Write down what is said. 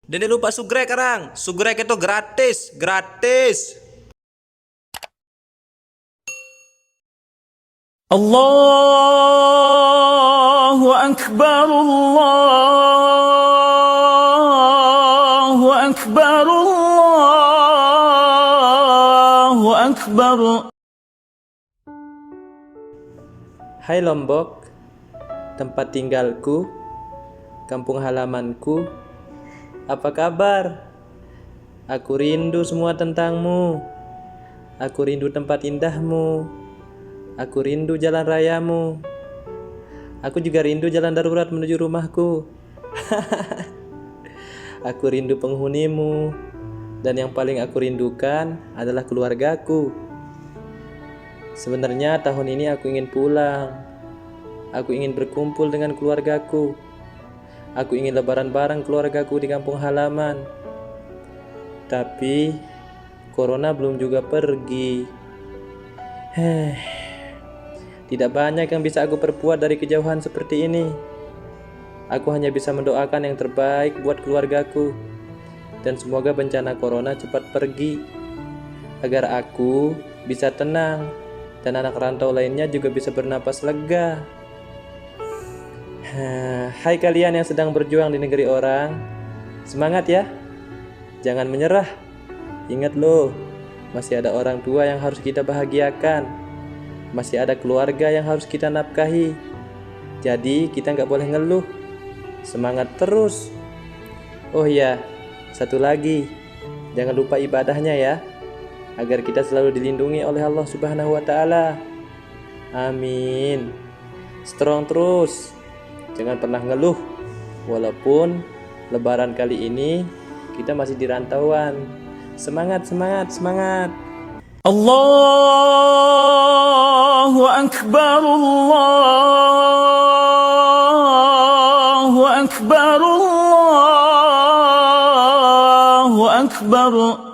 Dan jangan lupa sugrek sekarang. Sugrek itu gratis, gratis. Allahu Akbar, Allahu Akbar, Allahu Akbar. Hai Lombok, tempat tinggalku, kampung halamanku. Apa kabar? Aku rindu semua tentangmu. Aku rindu tempat indahmu. Aku rindu jalan rayamu. Aku juga rindu jalan darurat menuju rumahku. Aku rindu penghunimu. Dan yang paling aku rindukan adalah keluargaku. Sebenarnya tahun ini aku ingin pulang. Aku ingin berkumpul dengan keluargaku. Aku ingin lebaran bareng keluargaku di kampung halaman. Tapi corona belum juga pergi. Tidak banyak yang bisa aku perbuat dari kejauhan seperti ini. Aku hanya bisa mendoakan yang terbaik buat keluargaku. Dan semoga bencana corona cepat pergi, agar aku bisa tenang dan anak rantau lainnya juga bisa bernapas lega. Hai kalian yang sedang berjuang di negeri orang, semangat ya, jangan menyerah. Ingat loh, masih ada orang tua yang harus kita bahagiakan, masih ada keluarga yang harus kita nafkahi. Jadi kita nggak boleh ngeluh, semangat terus. Oh iya, satu lagi, jangan lupa ibadahnya ya, agar kita selalu dilindungi oleh Allah Subhanahu wa Ta'ala. Amin. Strong terus. Jangan pernah ngeluh, walaupun lebaran kali ini kita masih di rantauan. Semangat, semangat, semangat. Allahu Akbar, Allahu Akbar, Allahu Akbar.